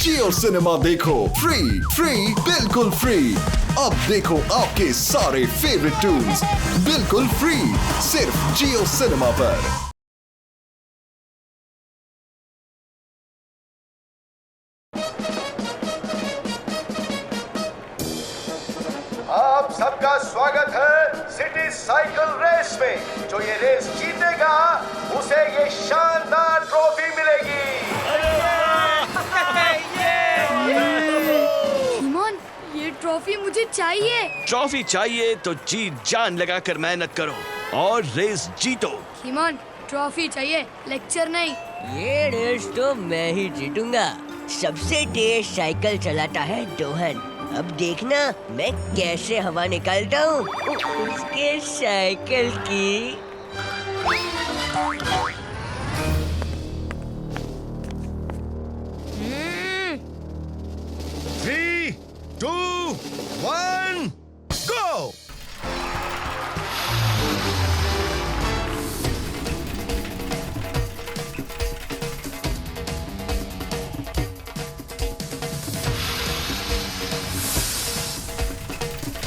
जियो cinema देखो free बिल्कुल free. अब देखो आपके सारे फेवरेट टून्स बिल्कुल फ्री सिर्फ जियो सिनेमा पर। आप सबका स्वागत है सिटी साइकिल रेस में। जो ये रेस जीतेगा उसे ये शानदार ट्रॉफी मिलेगी। हिमोन, ये ट्रॉफी मुझे चाहिए। ट्रॉफी चाहिए तो जी जान लगाकर मेहनत करो और रेस जीतो। हिमोन, ट्रॉफी चाहिए, लेक्चर नहीं। ये रेस तो मैं ही जीतूंगा। सबसे तेज साइकिल चलाता है रोहन। अब देखना मैं कैसे हवा निकालता हूँ उसके साइकिल की। 3, 2, 1, go!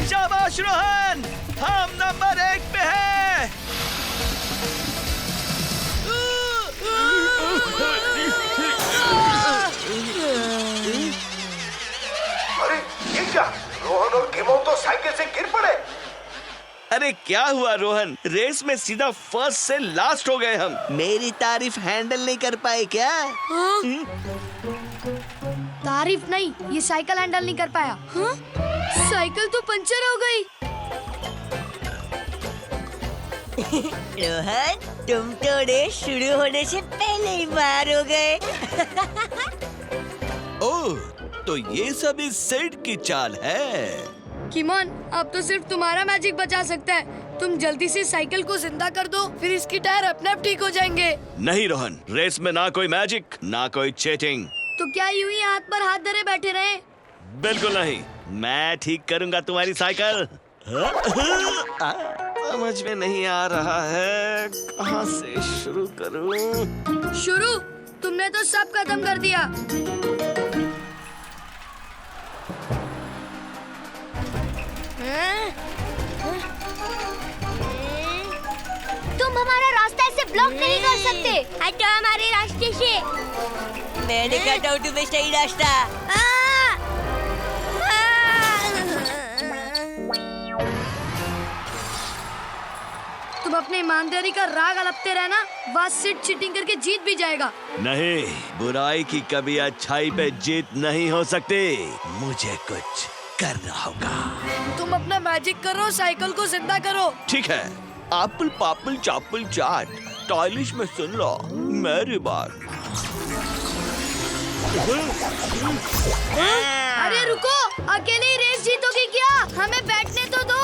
शाबाश रोहन, हम नंबर 1 पे हैं। अरे ये क्या? रोहन और किमोन तो साइकिल से गिर पड़े। अरे क्या हुआ रोहन? रेस में सीधा फर्स्ट से लास्ट हो गए हम। मेरी तारीफ हैंडल नहीं कर पाए क्या? तारीफ नहीं, ये साइकिल हैंडल नहीं कर पाया। हाँ? साइकिल तो पंचर हो गई। रोहन, तुम तो रेस शुरू होने से पहले ही बाहर हो गए। ओह, तो ये सब इस सेट की चाल है। किमोन, अब तो सिर्फ तुम्हारा मैजिक बचा सकता है। तुम जल्दी से साइकिल को जिंदा कर दो, फिर इसकी टायर अपने आप ठीक हो जाएंगे। नहीं रोहन, रेस में ना कोई मैजिक ना कोई चीटिंग। तो क्या यूं ही हाथ पर हाथ धरे बैठे रहे? बिल्कुल नहीं, मैं ठीक करूंगा तुम्हारी साइकिल। समझ में नहीं आ रहा है कहाँ से शुरू करूं। शुरू? तुमने तो सब खत्म कर दिया। तुम हमारा रास्ता ऐसे ब्लॉक नहीं कर सकते। हटो हमारे रास्ते से। मैं दिखाता हूँ तुम्हें सही रास्ता। तुम अपनी ईमानदारी का राग अलपते रहना, वहाँ सिट चीटिंग करके जीत भी जाएगा। नहीं, बुराई की कभी अच्छाई पे जीत नहीं हो सकती। मुझे कुछ करना होगा। तुम अपना मैजिक करो, साइकिल को जिंदा करो। ठीक है, एप्पल पापल चापल चाट, स्टाइलिश में सुन लो मेरी बात। अरे रुको, अकेले ही रेस जीतोगी क्या? हमें बैठने तो दो।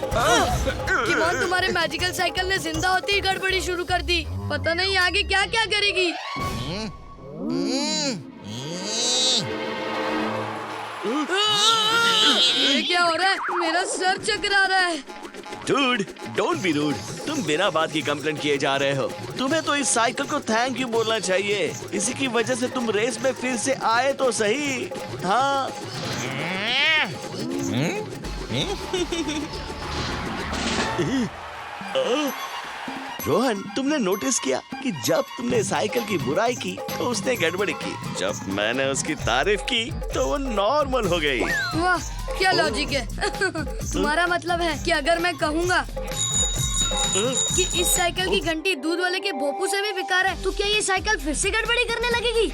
किमोन, तुम्हारे मैजिकल साइकिल ने जिंदा होते ही गड़बड़ी शुरू कर दी। पता नहीं आगे क्या क्या करेगी। ये क्या हो रहा है? मेरा सर चकरा रहा है। Dude, don't be rude. तुम बिना बात की कंप्लेंट किए जा रहे हो। तुम्हें तो इस साइकिल को थैंक यू बोलना चाहिए। इसी की वजह से तुम रेस में फिर से आए तो सही। हाँ। रोहन, तुमने नोटिस किया कि जब तुमने साइकिल की बुराई की तो उसने गड़बड़ी की, जब मैंने उसकी तारीफ की तो वो नॉर्मल हो गई। वाह, क्या लॉजिक है। तुम्हारा मतलब है कि अगर मैं कहूँगा कि इस साइकिल की घंटी दूध वाले के भोपू से भी बेकार है, तो क्या ये साइकिल फिर से गड़बड़ी करने लगेगी?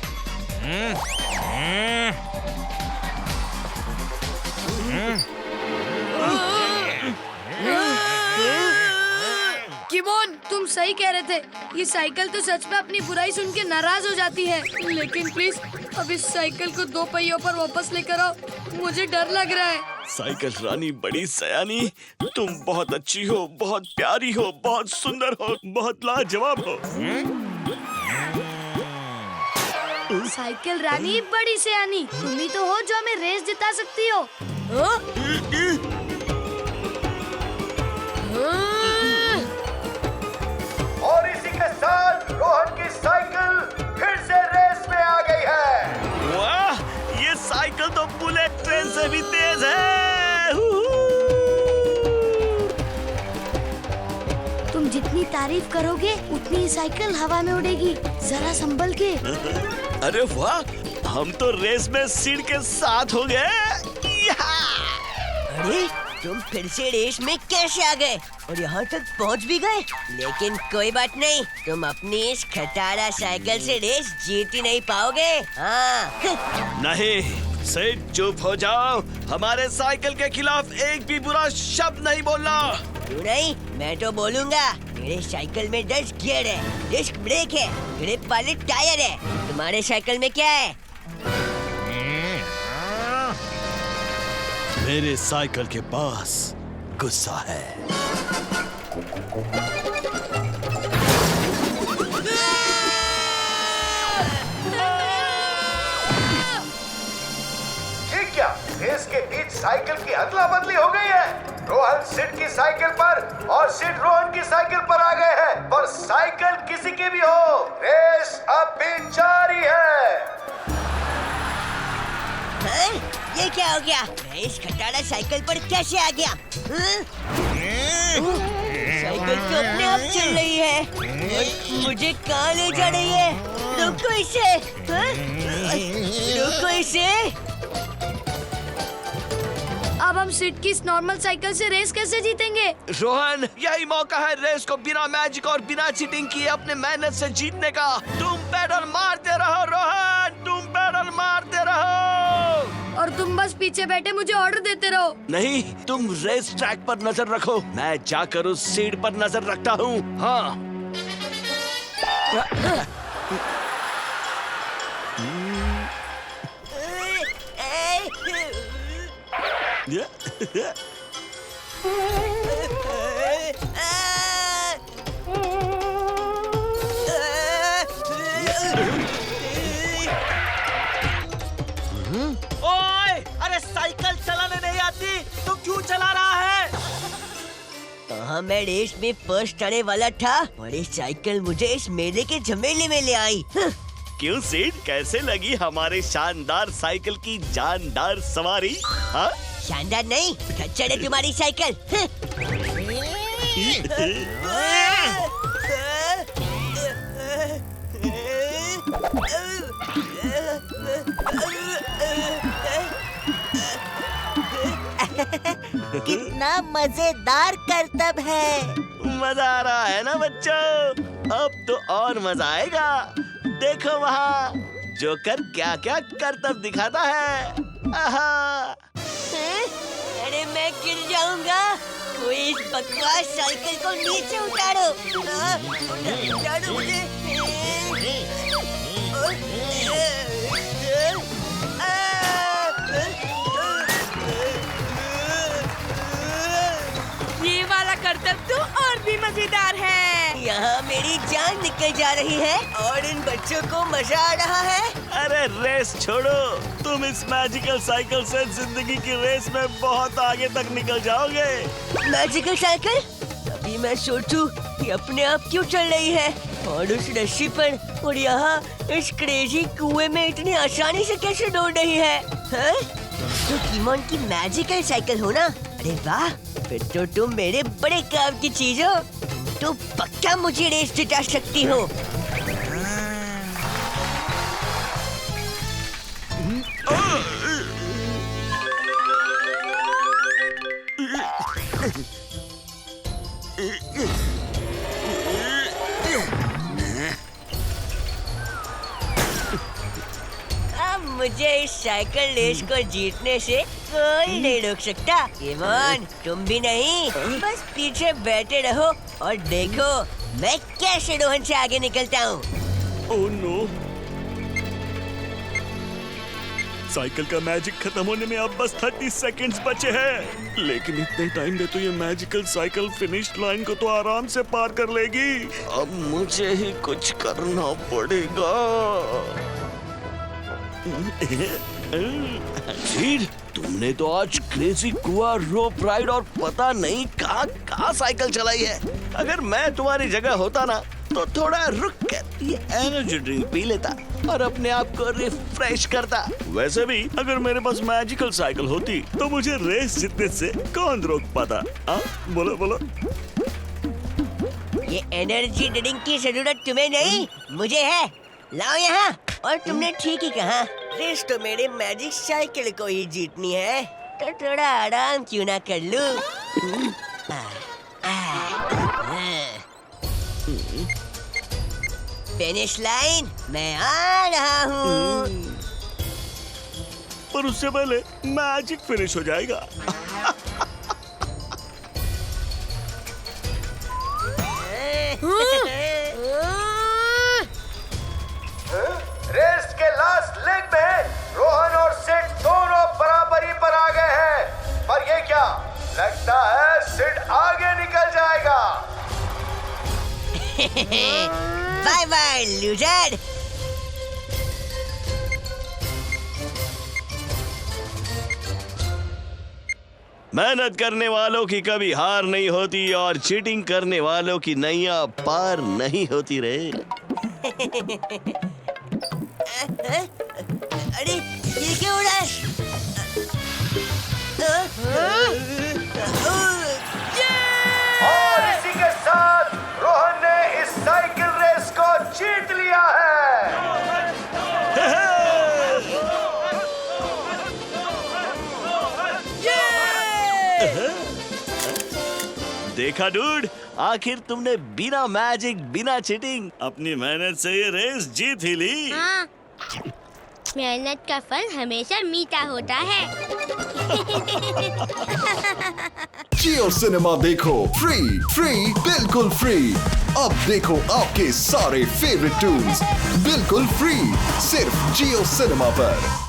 किमोन, तुम सही कह रहे थे। ये साइकिल तो सच में अपनी बुराई सुन के नाराज हो जाती है। लेकिन प्लीज अब इस साइकिल को 2 पहियों पर वापस लेकर आओ, मुझे डर लग रहा है। साइकिल रानी बड़ी सयानी, तुम बहुत अच्छी हो, बहुत प्यारी हो, बहुत सुंदर हो, बहुत लाजवाब हो। साइकिल रानी बड़ी सयानी, तुम ही तो हो जो हमें रेस जिता सकती हो। और इसी के साथ रोहन की साइकिल फिर से रेस में आ गई है। से भी तेज है। तुम जितनी तारीफ करोगे उतनी ही साइकिल हवा में उड़ेगी। जरा संभल के। अरे वाह, हम तो रेस में सीड के साथ हो गए। अरे तुम फिर से रेस में कैसे आ गए और यहाँ तक पहुँच भी गए? लेकिन कोई बात नहीं, तुम अपनी इस खटारा साइकिल से रेस जीत ही नहीं पाओगे। हाँ। नहीं, सिड चुप हो जाओ। हमारे साइकिल के खिलाफ एक भी बुरा शब्द नहीं बोलना। क्यों नहीं, मैं तो बोलूँगा। मेरे साइकिल में 10 गियर है, डिस्क ब्रेक है, ग्रिप वाले टायर है। तुम्हारे साइकिल में क्या है? मेरे साइकिल के पास गुस्सा है। ये क्या, रेस के बीच साइकिल की अदला बदली हो गई है। रोहन सिड की साइकिल पर और सिड रोहन की साइकिल पर आ गए हैं। पर साइकिल किसी की भी हो, रेस अब भी जारी है। हाँ? ये क्या हो गया? मैं इस खटारा साइकिल पर कैसे आ गया? साइकिल तो अपने आप चल रही है और मुझे कहाँ ले जा रही है? रुको इसे। हाँ? रुको इसे। अब हम सिड की इस नॉर्मल साइकिल से रेस कैसे जीतेंगे? रोहन, यही मौका है रेस को बिना मैजिक और बिना चीटिंग किए अपने मेहनत से जीतने का। तुम पैडल मारते रहो रोहन, तुम पैडल मारते रहो। और तुम बस पीछे बैठे मुझे ऑर्डर देते रहो। नहीं, तुम रेस ट्रैक पर नजर रखो, मैं जाकर उस सीड पर नजर रखता हूँ। हाँ। ओए, अरे साइकिल चलाने नहीं आती तो क्यों चला रहा है? कहाँ मैं रेस में फर्स्ट आने वाला था और ये साइकिल मुझे इस मेले के झमेले में ले आई। क्यों सीड, कैसे लगी हमारे शानदार साइकिल की जानदार सवारी? हाँ? शानदार नहीं, खच्चर है तुम्हारी साइकिल। कितना मजेदार करतब है। मजा आ रहा है ना बच्चों? अब तो और मजा आएगा। देखो वहाँ जोकर क्या क्या करतब दिखाता है। आहा। अरे मैं गिर जाऊंगा। कोई इस बकवास साइकिल को नीचे उतारो। उतारो मुझे। ये वाला करतब तो और भी मजेदार है। यहाँ मेरी जान निकल जा रही है और इन बच्चों को मजा आ रहा है। अरे रेस छोड़ो, तुम इस मैजिकल साइकिल से जिंदगी की रेस में बहुत आगे तक निकल जाओगे। Magical cycle? अभी मैं सोचूं कि अपने आप क्यों चल रही है और उस रस्सी पर और यहाँ इस क्रेजी कुएं में इतनी आसानी से कैसे दौड़ रही है? हाँ? तो कीमोन की मैजिकल साइकिल हो ना? अरे वाह, फिर तो तुम मेरे बड़े काम की चीज हो। तुम तो पक्का मुझे रेस जिता सकती हो। अब मुझे इस साइकिल रेस को जीतने से कोई नहीं रोक सकता। कीमोन, तुम भी नहीं, बस पीछे बैठे रहो और देखो मैं कैसे रोहन से आगे निकलता हूँ। ओह नो, साइकिल का मैजिक खत्म होने में अब बस 30 सेकंड्स बचे हैं। लेकिन इतने टाइम में तो ये मैजिकल साइकिल फिनिश लाइन को तो आराम से पार कर लेगी। अब मुझे ही कुछ करना पड़ेगा। सीड, तुमने तो आज क्रेजी कुआ, रोप राइड और पता नहीं कहाँ साइकिल चलाई है। अगर मैं तुम्हारी जगह होता ना तो थोड़ा रुक कर ये एनर्जी ड्रिंक पी लेता और अपने आप को रिफ्रेश करता। वैसे भी अगर मेरे पास मैजिकल साइकिल होती तो मुझे रेस जीतने से कौन रोक पाता? बोलो बोलो। ये एनर्जी ड्रिंक की जरूरत तुम्हें नहीं, मुझे है। लाओ यहाँ। और तुमने ठीक ही कहा, रेस तो मेरे मैजिक साइकिल को ही जीतनी है, तो थोड़ा आराम क्यों ना कर लूं? फिनिश लाइन, मैं आ रहा हूँ। पर उससे पहले मैजिक फिनिश हो जाएगा। रेस के लास्ट लेग में रोहन और सिड दोनों बराबरी पर आ गए हैं, पर ये क्या लगता है सिड आगे निकल जाएगा। Bye bye loser. मेहनत करने वालों की कभी हार नहीं होती और चीटिंग करने वालों की नैया पार नहीं होती रे। अरे ये क्या हो रहा है? और इसी के साथ रोहन ने इस साइकिल रेस को जीत लिया है। देखा डूड, आखिर तुमने बिना मैजिक बिना चीटिंग अपनी मेहनत से ये रेस जीत ही ली। हाँ, मेहनत का फल हमेशा मीठा होता है। जियो सिनेमा देखो फ्री बिल्कुल फ्री। अब देखो आपके सारे फेवरेट टून्स बिल्कुल फ्री सिर्फ जियो सिनेमा पर।